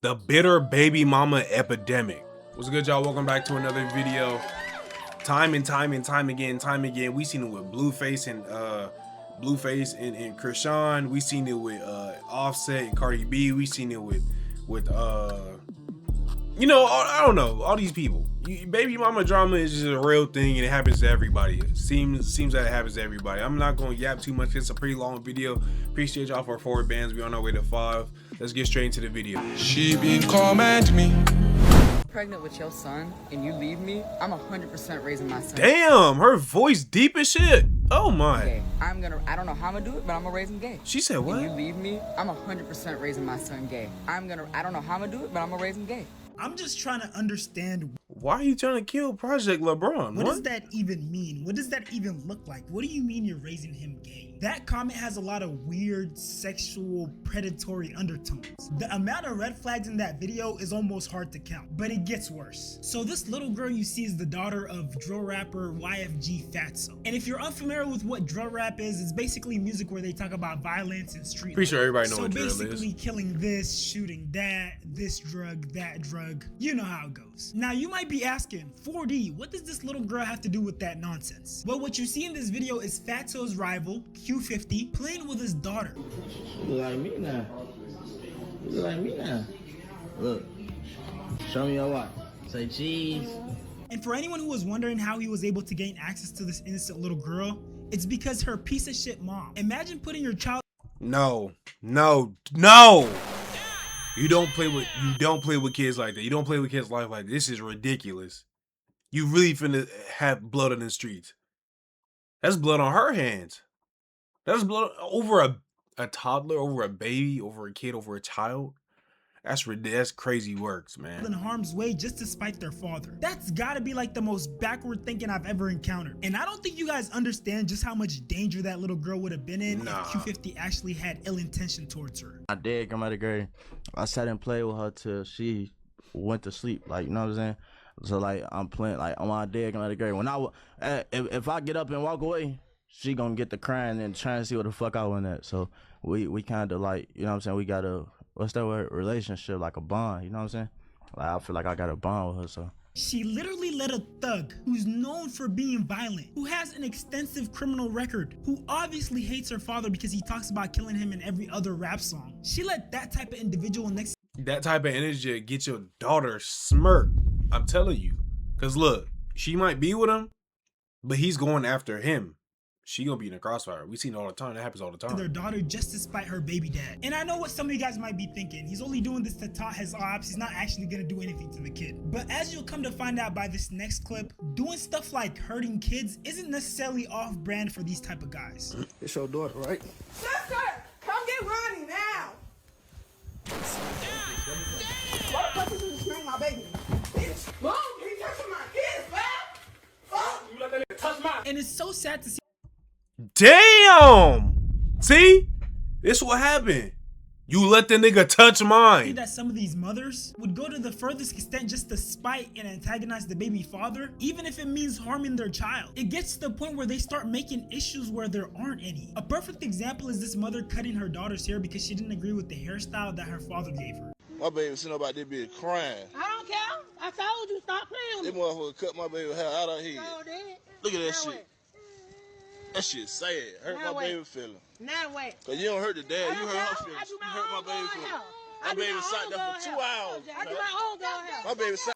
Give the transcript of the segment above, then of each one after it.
The bitter baby mama epidemic. What's good, y'all? Welcome back to another video. Time and time again, we seen it with Blueface and Krishan. We seen it with Offset and Cardi B. We seen it with you know, I don't know, all these people. Baby mama drama is just a real thing, and it happens to everybody. It seems that it happens to everybody. I'm not going to yap too much. It's a pretty long video. Appreciate y'all for 4 bands. We on our way to 5. Let's get straight into the video. She been command me. Pregnant with your son and you leave me, I'm 100% raising my son. Damn, her voice deep as shit. Oh my. Gay. I don't know how I'm gonna do it, but I'm gonna raise him gay. She said what? When you leave me, I'm 100% raising my son gay. I don't know how I'm gonna do it, but I'm gonna raise him gay. I'm just trying to understand. Why are you trying to kill Project LeBron? What does that even mean? What does that even look like? What do you mean you're raising him gay? That comment has a lot of weird sexual predatory undertones. The amount of red flags in that video is almost hard to count, but it gets worse. So this little girl you see is the daughter of drill rapper YFG Fatso. And if you're unfamiliar with what drill rap is, it's basically music where they talk about violence and street. Pretty sure everybody knows what drill is. So basically killing this, shooting that, this drug, that drug. You know how it goes. Now you might be asking, 4D, what does this little girl have to do with that nonsense? Well, what you see in this video is Fatso's rival, Q50, playing with his daughter. You look like me now. You look like me now. Look. Show me your watch. Say cheese. And for anyone who was wondering how he was able to gain access to this innocent little girl, it's because her piece of shit mom. Imagine putting your child. No. You don't play with kids like that. You don't play with kids' life like that. This is ridiculous. You really finna have blood on the streets. That's blood on her hands. That's blood over a toddler, over a baby, over a kid, over a child. That's crazy works, man. In harm's way just to spite their father. That's gotta be like the most backward thinking I've ever encountered. And I don't think you guys understand just how much danger that little girl would have been in if Q50 actually had ill intention towards her. I did come out of grade. I sat and played with her till she went to sleep. Like, you know what I'm saying? So like I'm playing like on my dad come out of grade. When if I get up and walk away, she gonna get the crying and trying to see what the fuck I went at. So we kind of like, you know what I'm saying? We got a what's that word? Relationship, like a bond. You know what I'm saying? Like I feel like I got a bond with her. So she literally let a thug who's known for being violent, who has an extensive criminal record, who obviously hates her father because he talks about killing him in every other rap song. She let that type of individual next. That type of energy get your daughter smirk. I'm telling you. Cause look, she might be with him, but he's going after him. She gonna be in the crossfire. We seen it all the time. That happens all the time. Their daughter just to spite her baby dad. And I know what some of you guys might be thinking. He's only doing this to tot his ops. He's not actually gonna do anything to the kid. But as you'll come to find out by this next clip, doing stuff like hurting kids isn't necessarily off-brand for these type of guys. It's your daughter, right? Sister, come get Ronnie now. Why the fuck did you smack my baby? Bitch, Mom, he touching my kids, man. Fuck. You let that nigga touch mine. And it's so sad to see. Damn! See? This what happened. You let the nigga touch mine. That some of these mothers would go to the furthest extent just to spite and antagonize the baby father, even if it means harming their child. It gets to the point where they start making issues where there aren't any. A perfect example is this mother cutting her daughter's hair because she didn't agree with the hairstyle that her father gave her. My baby sitting about this bitch crying. I don't care. I told you stop playing This with me. motherfucker cut my baby hair out of here. So did. Look at that Now shit. what? That shit sad. Hurt Now my what? baby feeling. Now what? Cause you don't hurt the dad, I you don't hurt her care. feelings. I do You my hurt my own baby girl feelings. hair. My I do baby my sat own there girl for 2 hair. hours. I do my own girl hair. My baby sat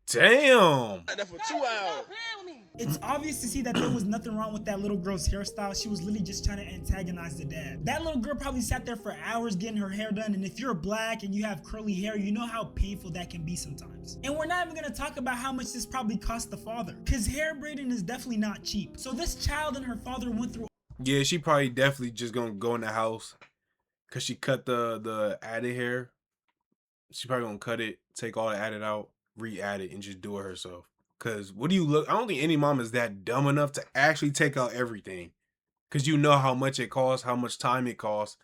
Damn. there for 2 Stop hours. playing with me. It's obvious to see that there was nothing wrong with that little girl's hairstyle. She was literally just trying to antagonize the dad. That little girl probably sat there for hours getting her hair done, and if you're black and you have curly hair, you know how painful that can be sometimes. And we're not even gonna talk about how much this probably cost the father, because hair braiding is definitely not cheap. So this child and her father went through. Yeah, she probably definitely just gonna go in the house because she cut the added hair. She probably gonna cut it, take all the added out, re-add it, and just do it herself. Cause what do you look? I don't think any mom is that dumb enough to actually take out everything. Cause you know how much it costs, how much time it costs.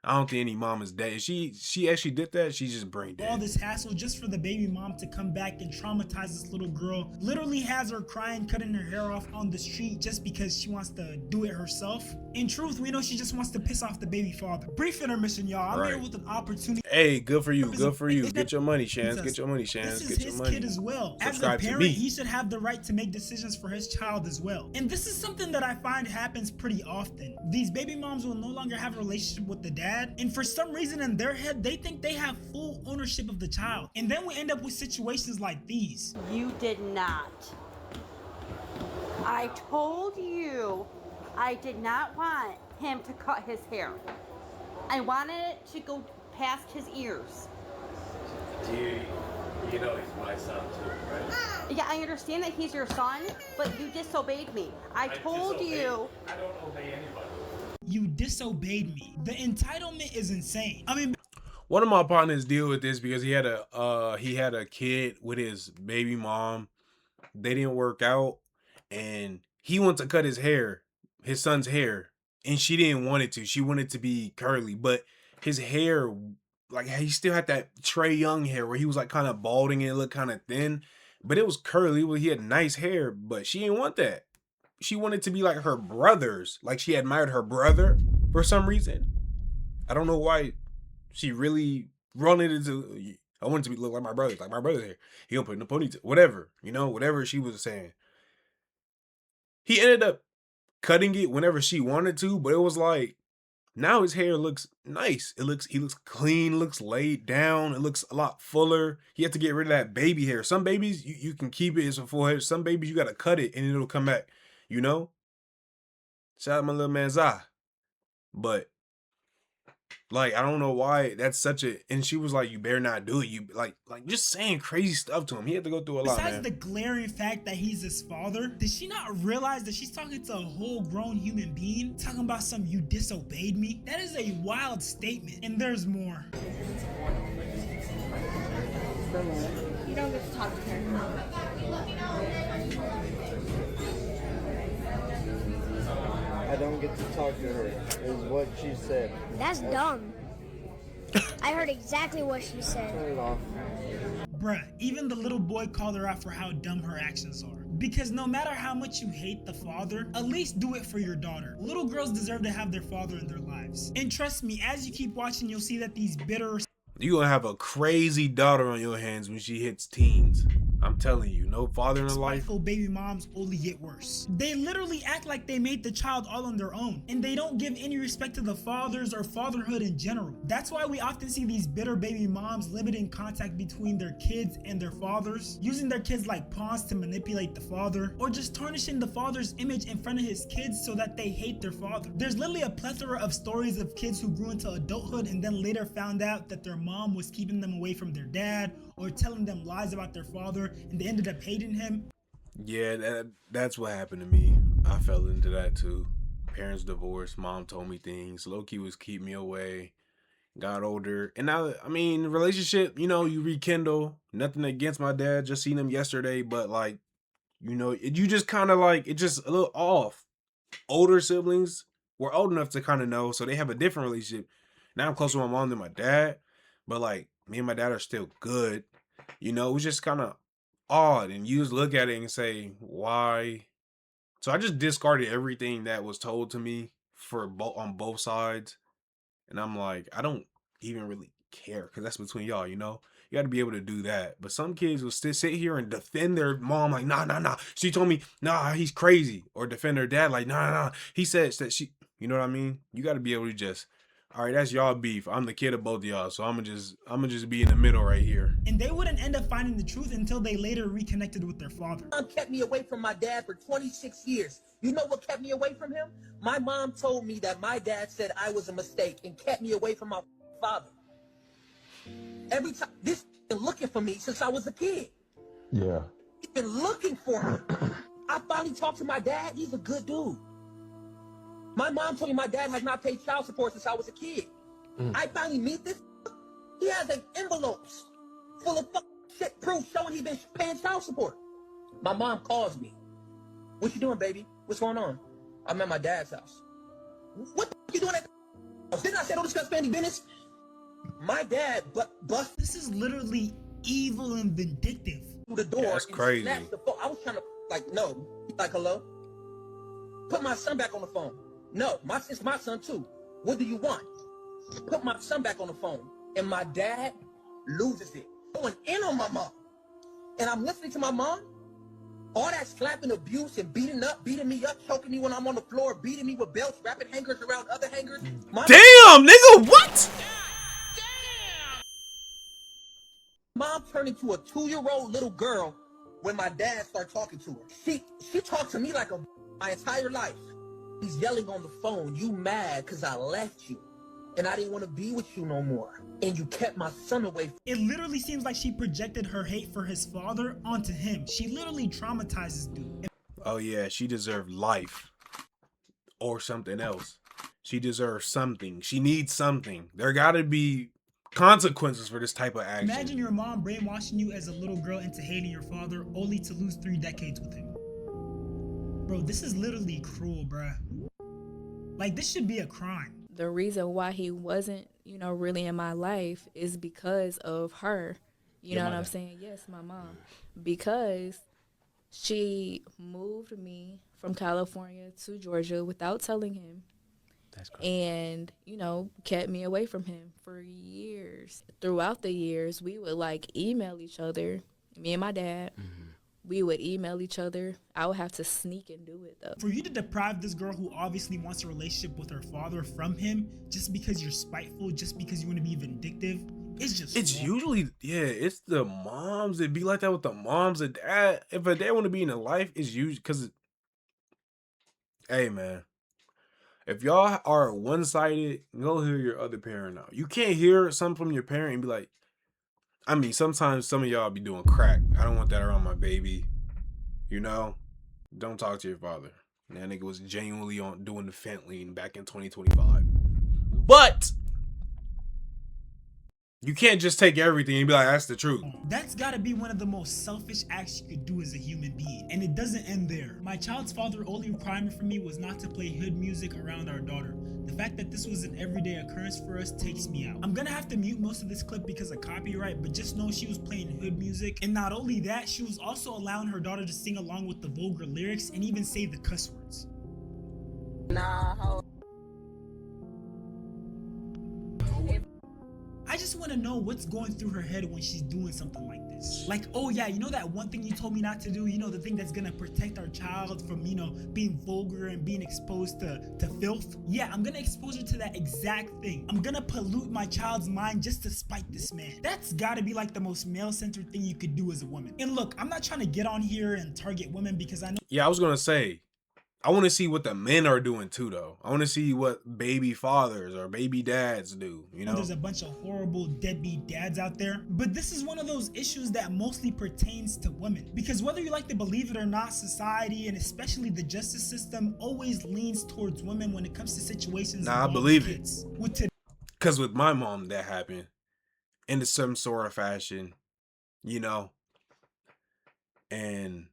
I don't think any mom is dead. If she actually did that, she's just brain dead. All this hassle just for the baby mom to come back and traumatize this little girl. Literally has her crying, cutting her hair off on the street just because she wants to do it herself. In truth, we know she just wants to piss off the baby father. Brief intermission, y'all. I'm here with an opportunity. Hey, good for you. Good for you. Get your money, Chance. Get your money, Chance. This is Get your his money. kid as well. Subscribe As a to parent, me. he should have the right to make decisions for his child as well. And this is something that I find happens pretty often. These baby moms will no longer have a relationship with the dad, and for some reason in their head, they think they have full ownership of the child. And then we end up with situations like these. You did not. I told you I did not want him to cut his hair. I wanted it to go past his ears. You know he's my son too, right? Yeah, I understand that he's your son, but you disobeyed me. I told you. I don't obey anybody. You disobeyed me. The entitlement is insane. I mean, one of my partners deal with this because he had a kid with his baby mom. They didn't work out, and he wanted to cut his son's hair, and she didn't want it to. She wanted to be curly, but his hair, like, he still had that Trey Young hair where he was like kind of balding and it looked kind of thin, but it was curly. Well, he had nice hair, but she didn't want that. She wanted to be like her brothers. Like, she admired her brother for some reason. I don't know why she really wanted it to. I wanted to look like my brother, hair. He gonna put in a ponytail, whatever, whatever she was saying. He ended up cutting it whenever she wanted to, but it was like, now his hair looks nice. He looks clean, looks laid down. It looks a lot fuller. He had to get rid of that baby hair. Some babies, you can keep it as a full hair. Some babies, you got to cut it and it'll come back, Shout out my little man Zah. But, like, I don't know why that's such a, and she was like, you better not do it. You like just saying crazy stuff to him. He had to go through a lot, man. Besides the glaring fact that he's his father, did she not realize that she's talking to a whole grown human being? Talking about some "you disobeyed me"? That is a wild statement. And there's more. You don't get to talk to her. I don't get to talk to her, is what she said. That's dumb. I heard exactly what she said. Turn it off. Bruh, even the little boy called her out for how dumb her actions are. Because no matter how much you hate the father, at least do it for your daughter. Little girls deserve to have their father in their lives. And trust me, as you keep watching, you'll see that these bitter... You're gonna have a crazy daughter on your hands when she hits teens. I'm telling you, no father in her life. Spiteful baby moms only get worse. They literally act like they made the child all on their own, and they don't give any respect to the fathers or fatherhood in general. That's why we often see these bitter baby moms limiting contact between their kids and their fathers, using their kids like pawns to manipulate the father, or just tarnishing the father's image in front of his kids so that they hate their father. There's literally a plethora of stories of kids who grew into adulthood and then later found out that their mom was keeping them away from their dad or telling them lies about their father, and they ended up hating him. Yeah, that's what happened to me. I fell into that too. Parents divorced, mom told me things. Low-key was keep me away. Got older. And now, I mean, relationship, you rekindle. Nothing against my dad. Just seen him yesterday. But like, you just kind of like, it's just a little off. Older siblings were old enough to kind of know. So they have a different relationship. Now I'm closer to my mom than my dad. But like, me and my dad are still good. It was just kind of odd, and you just look at it and say, why? So I just discarded everything that was told to me on both sides, and I'm like, I don't even really care, because that's between y'all. You got to be able to do that. But some kids will still sit here and defend their mom like, nah, she told me, nah, he's crazy, or defend their dad like, nah, he said that she, you know what I mean? You got to be able to just, all right, that's y'all beef. I'm the kid of both of y'all, so I'm gonna just be in the middle right here. And they wouldn't end up finding the truth until they later reconnected with their father. My mom kept me away from my dad for 26 years. You know what kept me away from him? My mom told me that my dad said I was a mistake and kept me away from my father. Every time, this been looking for me since I was a kid. Yeah. He's been looking for me. I finally talked to my dad. He's a good dude. My mom told me my dad has not paid child support since I was a kid. I finally meet this. He has envelopes full of shit proof showing he's been paying child support. My mom calls me. What you doing, baby? What's going on? I'm at my dad's house. What the you doing at the Didn't I say don't discuss family business? My dad bust This is literally evil and vindictive. through the door That's and crazy. snatched the phone. I was trying to, like, no. Like, hello? Put my son back on the phone. No, it's my son too. What do you want? Put my son back on the phone. And my dad loses it. Going in on my mom. And I'm listening to my mom. All that slapping, abuse, and beating me up, choking me when I'm on the floor, beating me with belts, wrapping hangers around other hangers. Damn, nigga, what? Mom turned into a 2-year-old little girl when my dad started talking to her. She talked to me like my entire life. He's yelling on the phone, you mad because I left you. And I didn't want to be with you no more. And you kept my son away. It literally seems like she projected her hate for his father onto him. She literally traumatizes dude. Oh yeah, she deserved life. Or something else. She deserves something. She needs something. There gotta be consequences for this type of action. Imagine your mom brainwashing you as a little girl into hating your father only to lose 3 decades with him. Bro, this is literally cruel, bruh. Like, this should be a crime. The reason why he wasn't, really in my life is because of her. You know what I'm saying? Yes, my mom. Because she moved me from California to Georgia without telling him. That's crazy. And, kept me away from him for years. Throughout the years, we would, email each other, me and my dad. Mm-hmm. We would email each other. I would have to sneak and do it, though. For you to deprive this girl who obviously wants a relationship with her father from him just because you're spiteful, just because you want to be vindictive, it's wrong. Usually, it's the moms that be like that with the moms. And dad, if a dad want to be in a life, it's usually because, hey, man, if y'all are one-sided, go hear your other parent out. You can't hear something from your parent and be like, I mean, sometimes some of y'all be doing crack. I don't want that around my baby. Don't talk to your father. That nigga was genuinely on doing the fentanyl back in 2025. But you can't just take everything and be like, that's the truth. That's gotta be one of the most selfish acts you could do as a human being. And it doesn't end there. My child's father only requirement for me was not to play hood music around our daughter. The fact that this was an everyday occurrence for us takes me out. I'm gonna have to mute most of this clip because of copyright, but just know she was playing hood music. And not only that, she was also allowing her daughter to sing along with the vulgar lyrics and even say the cuss words. Nah, I just want to know what's going through her head when she's doing something like this. Like, oh yeah, that one thing you told me not to do, the thing that's gonna protect our child from, being vulgar and being exposed to filth. Yeah, I'm gonna expose her to that exact thing. I'm gonna pollute my child's mind just to spite this man. That's gotta be like the most male-centered thing you could do as a woman. And look, I'm not trying to get on here and target women because I know. Yeah, I was gonna say, I want to see what the men are doing too, though. I want to see what baby fathers or baby dads do, There's a bunch of horrible deadbeat dads out there, but this is one of those issues that mostly pertains to women. Because whether you like to believe it or not, society and especially the justice system always leans towards women when it comes to situations. Nah, I believe kids. it. Because with my mom, that happened in some sort of fashion, and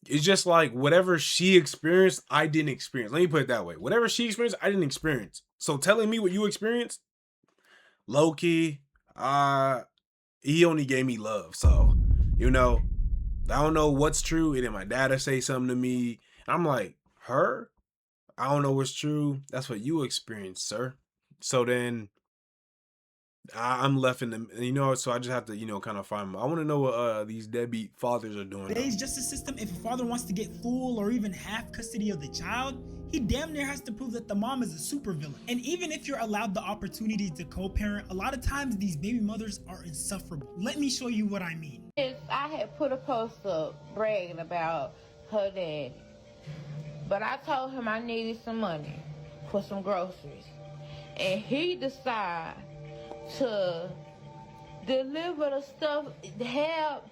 it's just like whatever she experienced, I didn't experience. Let me put it that way. Whatever she experienced, I didn't experience. So telling me what you experienced, low key, he only gave me love. So, I don't know what's true. And then my dad will say something to me. And I'm like, her? I don't know what's true. That's what you experienced, sir. So then I'm left in the, so I just have to, kind of find, I want to know what these deadbeat fathers are doing. Today's justice system, if a father wants to get full or even half custody of the child, he damn near has to prove that the mom is a supervillain. And even if you're allowed the opportunity to co-parent, a lot of times these baby mothers are insufferable. Let me show you what I mean. I had put a post up bragging about her daddy, but I told him I needed some money for some groceries, and he decided to deliver the stuff,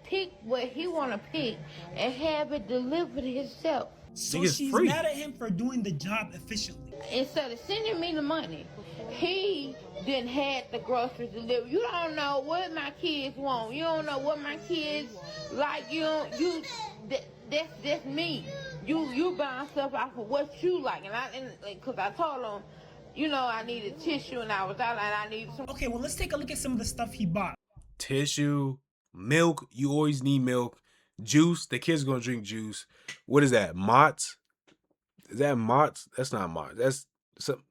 pick what he want to pick and have it delivered himself. So she's mad at him for doing the job efficiently. Instead of sending me the money, he didn't have the groceries delivered. You don't know what my kids want. You don't know what my kids like. That's me. You buying stuff off of what you like, and because I told him, you know, I needed tissue and I was out and I needed some. Okay, well, let's take a look at some of the stuff he bought. Tissue, milk. You always need milk. Juice. The kids gonna drink juice. What is that? Mott's? Is that Mott's? That's not Mott's. That's some.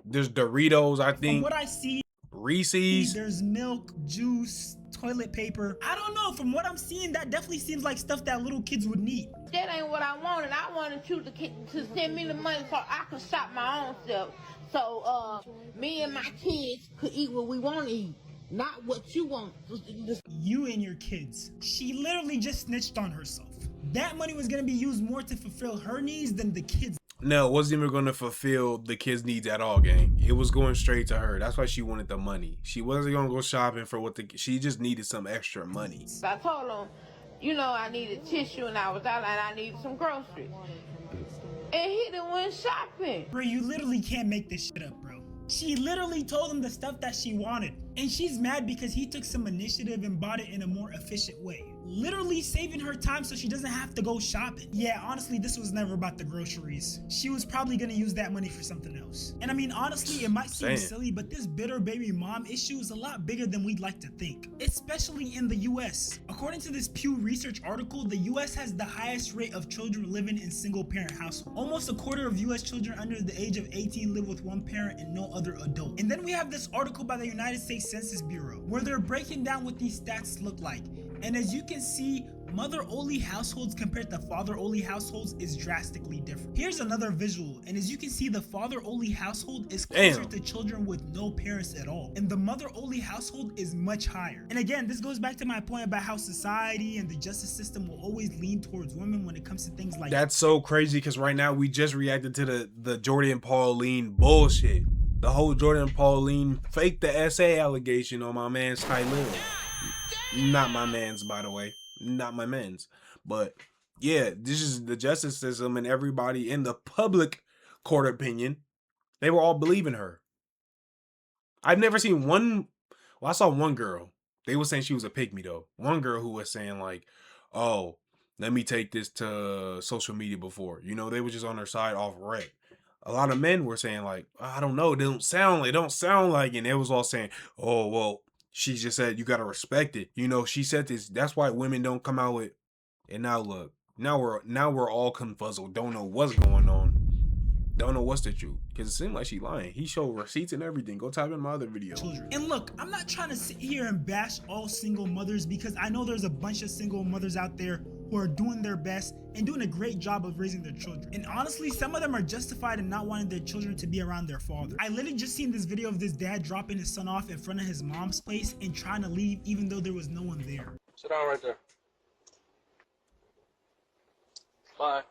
There's Doritos, I From think. what I see, Reese's. there's milk, juice, toilet paper. I don't know. From what I'm seeing, that definitely seems like stuff that little kids would need. That ain't what I wanted. I wanted you to send me the money so I could shop my own stuff. So me and my kids could eat what we want to eat, not what you want. You and your kids. She literally just snitched on herself. That money was gonna be used more to fulfill her needs than the kids. No, it wasn't even going to fulfill the kids' needs at all, gang. It was going straight to her. That's why she wanted the money. She wasn't going to go shopping for what she just needed some extra money. I told him, you know, I needed tissue and I was out and I needed some groceries. And he done went shopping. Bro, you literally can't make this shit up, bro. She literally told him the stuff that she wanted. And she's mad because he took some initiative and bought it in a more efficient way. Literally saving her time so she doesn't have to go shopping. Yeah, honestly, this was never about the groceries. She was probably gonna use that money for something else. And I mean, honestly, it might seem silly, but this bitter baby mom issue is a lot bigger than we'd like to think, especially in the US. According to this Pew Research article, the US has the highest rate of children living in single parent households. Almost a quarter of US children under the age of 18 live with one parent and no other adult. And then we have this article by the United States Census Bureau, where they're breaking down what these stats look like. And as you can see, mother-only households compared to father-only households is drastically different. Here's another visual, and as you can see, the father-only household is closer to children with no parents at all, and the mother-only household is much higher. And again, this goes back to my point about how society and the justice system will always lean towards women when it comes to things like That's so crazy because right now we just reacted to the Jordan Pauline bullshit. The whole Jordan Pauline fake the SA allegation on my man's Tylil. Not my man's, by the way. Not my man's. But yeah, this is the justice system and everybody in the public court opinion. They were all believing her. I've never seen one. Well, I saw one girl. They were saying she was a pygmy though. One girl who was saying like, oh, let me take this to social media before. You know, they were just on her side off rep. A lot of men were saying like, I don't know. It don't sound like, and it was all saying, oh, well, she just said you gotta respect it. You know, she said this. That's why women don't come out with. And now look, now we're all confuzzled. Don't know what's going on. Don't know what's the truth. Because it seemed like she lying. He showed receipts and everything. Go type in my other video. And look, I'm not trying to sit here and bash all single mothers because I know there's a bunch of single mothers out there who are doing their best and doing a great job of raising their children. And honestly, some of them are justified in not wanting their children to be around their father. I literally just seen this video of this dad dropping his son off in front of his mom's place and trying to leave even though there was no one there. Sit down right there. Bye.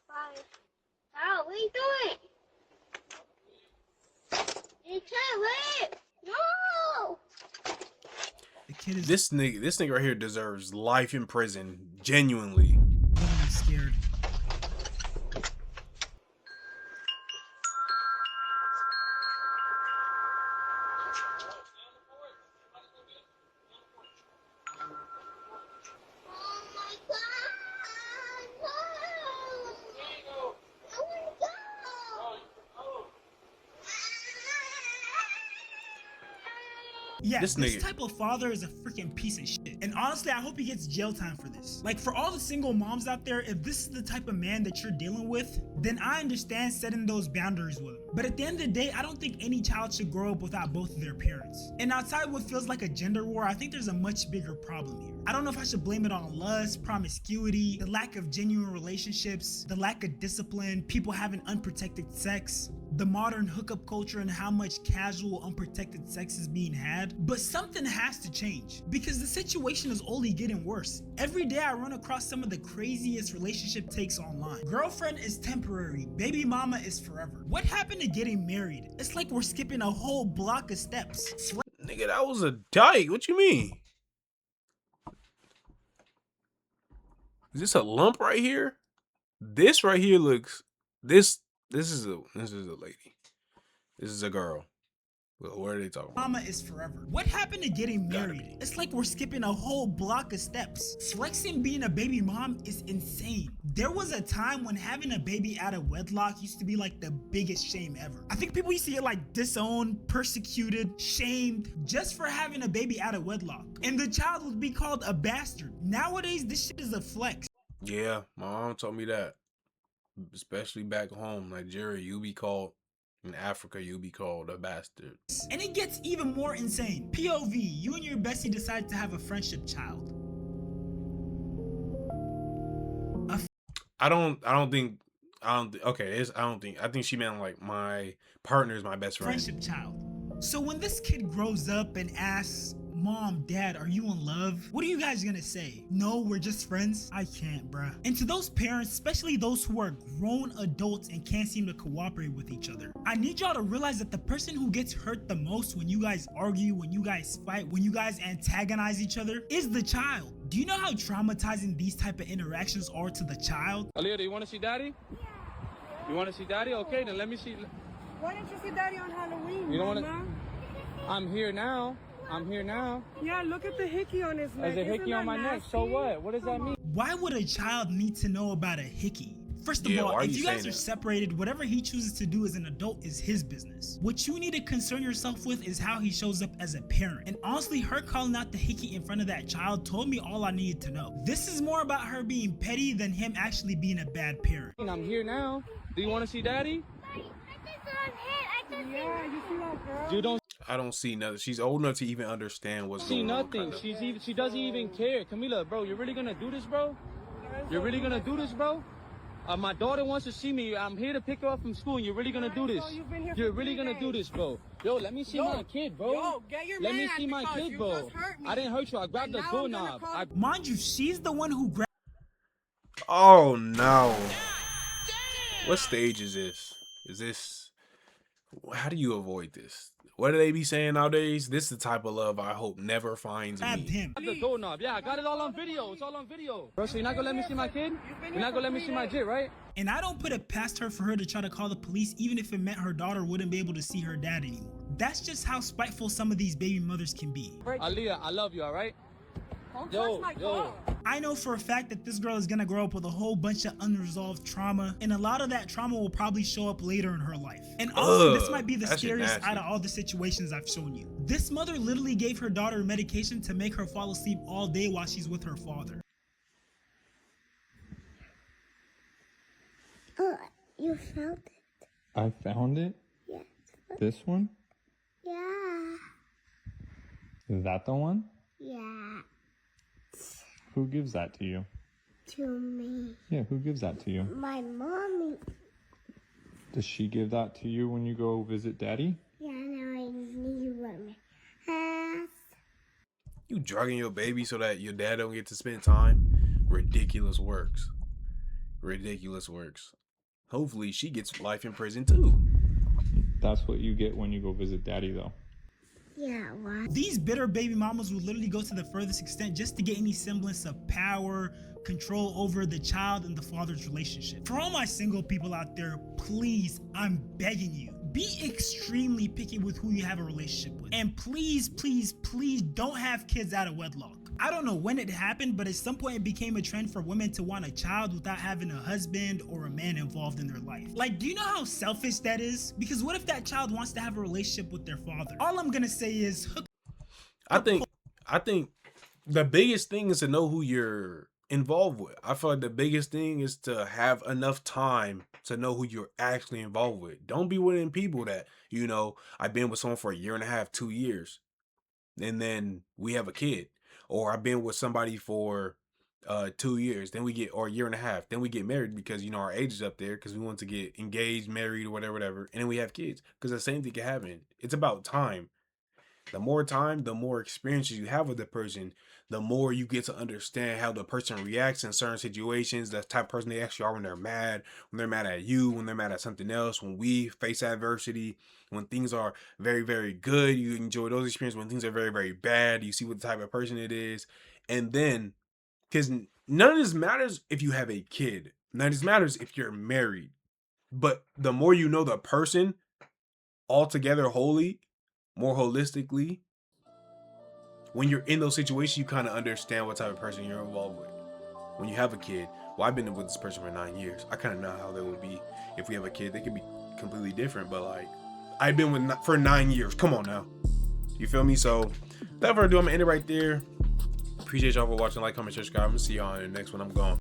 Bye. Al, what are you doing? You can't leave. No. The kid is This nigga right here deserves life in prison. Genuinely. literally scared. Oh my God. No. I want to go. Yeah, This this nigga- type of father is a freaking piece of shit. And honestly, I hope he gets jail time for this. Like, for all the single moms out there, if this is the type of man that you're dealing with, then I understand setting those boundaries with him. But at the end of the day, I don't think any child should grow up without both of their parents. And outside what feels like a gender war, I think there's a much bigger problem here. I don't know if I should blame it on lust, promiscuity, the lack of genuine relationships, the lack of discipline, people having unprotected sex, the modern hookup culture and how much casual, unprotected sex is being had. But something has to change because the situation is only getting worse. Every day I run across some of the craziest relationship takes online. Girlfriend is temporary, baby mama is forever. What happened to getting married? It's like we're skipping a whole block of steps. Nigga, that was a dyke. What you mean? Is this a lump right here? This right here looks. This is a lady. This is a girl. Well, what are they talking about? Mama is forever. What happened to getting married? It's like we're skipping a whole block of steps. Flexing being a baby mom is insane. There was a time when having a baby out of wedlock used to be like the biggest shame ever. I think people used to get like disowned, persecuted, shamed just for having a baby out of wedlock. And the child would be called a bastard. Nowadays, this shit is a flex. Yeah, my mom told me that. Especially back home, Nigeria, you be called, in Africa, you be called a bastard. And it gets even more insane. POV, you and your bestie decide to have a friendship child. I think she meant like my partner is my best friend. Friendship child. So when this kid grows up and asks, Mom, Dad, are you in love? What are you guys gonna say? No, we're just friends? I can't, bruh. And to those parents, especially those who are grown adults and can't seem to cooperate with each other, I need y'all to realize that the person who gets hurt the most when you guys argue, when you guys fight, when you guys antagonize each other is the child. Do you know how traumatizing these type of interactions are to the child? Aaliyah, do you want to see Daddy? Yeah. You want to see Daddy? Okay, then let me see. Why didn't you see Daddy on Halloween? You don't want to? I'm here now. I'm here now. Yeah, look at the hickey on his neck. There's a hickey on my neck. So what? What does that mean? Why would a child need to know about a hickey? First of all, if you guys are separated, whatever he chooses to do as an adult is his business. What you need to concern yourself with is how he shows up as a parent. And honestly, her calling out the hickey in front of that child told me all I needed to know. This is more about her being petty than him actually being a bad parent. I'm here now. Do you want to see Daddy? Yeah, you see that girl? You don't I don't see nothing. She's old enough to even understand what's see going on. nothing. She doesn't even care. Camila, bro, you're really gonna do this, bro? You're really gonna do this, bro? My daughter wants to see me. I'm here to pick her up from school, and you're really gonna do this. You're really gonna do this, bro. Yo, let me see my kid, bro. Yo, get your let man me see my because kid, you bro. just hurt me. I didn't hurt you. I grabbed the doorknob. Mind you, she's the one who grabbed. Oh no. What stage is this? Is this, how do you avoid this? What do they be saying nowadays? This is the type of love I hope never finds me. him. The doorknob. Yeah, I got it all on video. It's all on video. Bro, so you're not gonna let me see my kid? You're not gonna let me see my jit, right? And I don't put it past her for her to try to call the police, even if it meant her daughter wouldn't be able to see her dad anymore. That's just how spiteful some of these baby mothers can be. Aaliyah, I love you, all right? Don't touch my car. I know for a fact that this girl is gonna grow up with a whole bunch of unresolved trauma, and a lot of that trauma will probably show up later in her life. And honestly, this might be the scariest out of all the situations I've shown you. This mother literally gave her daughter medication to make her fall asleep all day while she's with her father. Oh, you found it? I found it? Yes. This one? Yeah. Is that the one? Yeah. Who gives that to you? To me. Yeah, who gives that to you? My mommy. Does she give that to you when you go visit Daddy? Yeah, now I need one. Yes. You drugging your baby so that your dad don't get to spend time? Ridiculous works. Ridiculous works. Hopefully she gets life in prison too. That's what you get when you go visit Daddy, though. Yeah, what? These bitter baby mamas will literally go to the furthest extent just to get any semblance of power, control over the child and the father's relationship. For all my single people out there, please, I'm begging you, be extremely picky with who you have a relationship with. And please, please, please don't have kids out of wedlock. I don't know when it happened, but at some point it became a trend for women to want a child without having a husband or a man involved in their life. Like, do you know how selfish that is? Because what if that child wants to have a relationship with their father? All I'm gonna say is I think the biggest thing is to know who you're involved with. I feel like the biggest thing is to have enough time to know who you're actually involved with. Don't be one of them people that, you know, I've been with someone for a year and a half, 2 years, and then we have a kid. Or I've been with somebody for 2 years, then we get, or a year and a half, then we get married because, you know, our age is up there because we want to get engaged, married, or whatever, and then we have kids because the same thing can happen. It's about time. The more time, the more experiences you have with the person, the more you get to understand how the person reacts in certain situations, the type of person they actually are when they're mad at you, when they're mad at something else, when we face adversity, when things are very, very good, you enjoy those experiences. When things are very, very bad, you see what type of person it is. And then, because none of this matters if you have a kid. None of this matters if you're married. But the more you know the person altogether wholly, more holistically, when you're in those situations, you kind of understand what type of person you're involved with. When you have a kid, well, I've been with this person for 9 years. I kind of know how they would be if we have a kid. They could be completely different, but like, I've been with for 9 years. Come on now. You feel me? So, without further ado, I'm going to end it right there. Appreciate y'all for watching. Like, comment, subscribe. I'm going to see y'all in the next one. I'm gone.